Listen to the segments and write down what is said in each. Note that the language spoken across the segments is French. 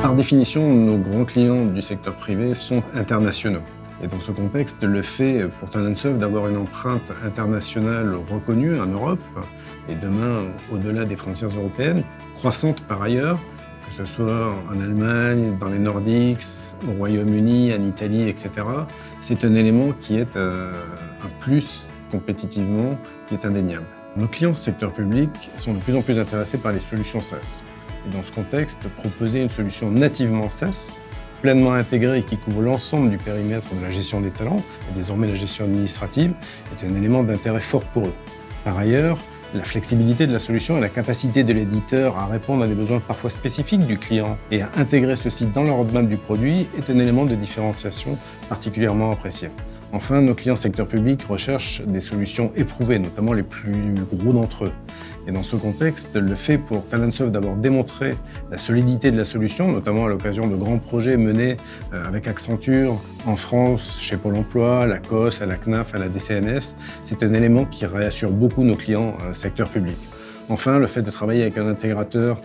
Par définition, nos grands clients du secteur privé sont internationaux. Et dans ce contexte, le fait pour Talentsoft d'avoir une empreinte internationale reconnue en Europe, et demain au-delà des frontières européennes, croissante par ailleurs, que ce soit en Allemagne, dans les Nordiques, au Royaume-Uni, en Italie, etc., c'est un élément qui est un plus compétitivement, qui est indéniable. Nos clients du secteur public sont de plus en plus intéressés par les solutions SaaS. Et dans ce contexte, proposer une solution nativement SaaS, pleinement intégrée et qui couvre l'ensemble du périmètre de la gestion des talents, et désormais la gestion administrative, est un élément d'intérêt fort pour eux. Par ailleurs, la flexibilité de la solution et la capacité de l'éditeur à répondre à des besoins parfois spécifiques du client et à intégrer ceci dans la roadmap du produit est un élément de différenciation particulièrement apprécié. Enfin, nos clients secteur public recherchent des solutions éprouvées, notamment les plus gros d'entre eux. Et dans ce contexte, le fait pour Talentsoft d'avoir démontré la solidité de la solution, notamment à l'occasion de grands projets menés avec Accenture en France, chez Pôle emploi, à la COS, à la CNAF, à la DCNS, c'est un élément qui réassure beaucoup nos clients secteur public. Enfin, le fait de travailler avec un intégrateur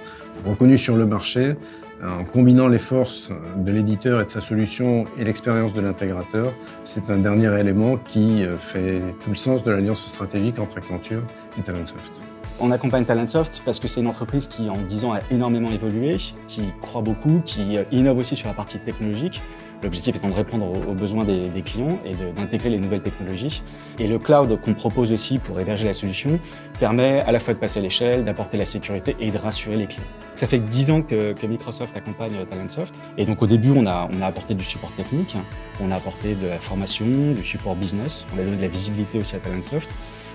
reconnu sur le marché, en combinant les forces de l'éditeur et de sa solution et l'expérience de l'intégrateur, c'est un dernier élément qui fait tout le sens de l'alliance stratégique entre Accenture et Talentsoft. On accompagne Talentsoft parce que c'est une entreprise qui, en 10 ans, a énormément évolué, qui croît beaucoup, qui innove aussi sur la partie technologique. L'objectif étant de répondre aux besoins des clients et d'intégrer les nouvelles technologies. Et le cloud qu'on propose aussi pour héberger la solution permet à la fois de passer à l'échelle, d'apporter la sécurité et de rassurer les clients. Ça fait 10 ans que Microsoft accompagne Talentsoft. Et donc au début, on a apporté du support technique, on a apporté de la formation, du support business, on a donné de la visibilité aussi à Talentsoft.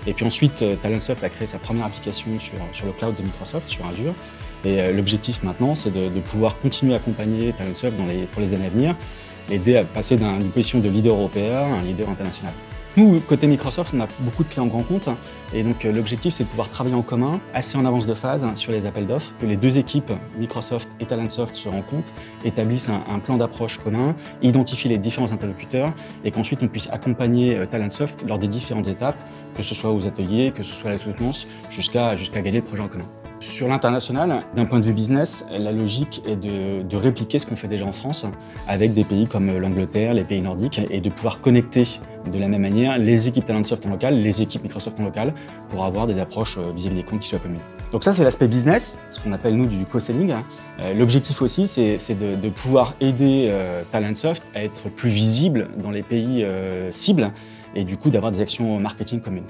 Et puis ensuite, Talentsoft a créé sa première application sur le cloud de Microsoft, sur Azure. Et l'objectif maintenant, c'est de pouvoir continuer à accompagner Talentsoft pour les années à venir, aider à passer d'une position de leader européen à un leader international. Nous, côté Microsoft, on a beaucoup de clients grands comptes et donc l'objectif c'est de pouvoir travailler en commun, assez en avance de phase sur les appels d'offres, que les deux équipes, Microsoft et Talentsoft, se rencontrent, établissent un plan d'approche commun, identifient les différents interlocuteurs et qu'ensuite on puisse accompagner Talentsoft lors des différentes étapes, que ce soit aux ateliers, que ce soit à la soutenance, jusqu'à gagner le projet en commun. Sur l'international, d'un point de vue business, la logique est de répliquer ce qu'on fait déjà en France avec des pays comme l'Angleterre, les pays nordiques et de pouvoir connecter de la même manière les équipes Talentsoft en local, les équipes Microsoft en local pour avoir des approches vis-à-vis des comptes qui soient communes. Donc ça, c'est l'aspect business, ce qu'on appelle nous du co-selling. L'objectif aussi, c'est de pouvoir aider Talentsoft à être plus visible dans les pays cibles et du coup d'avoir des actions marketing communes.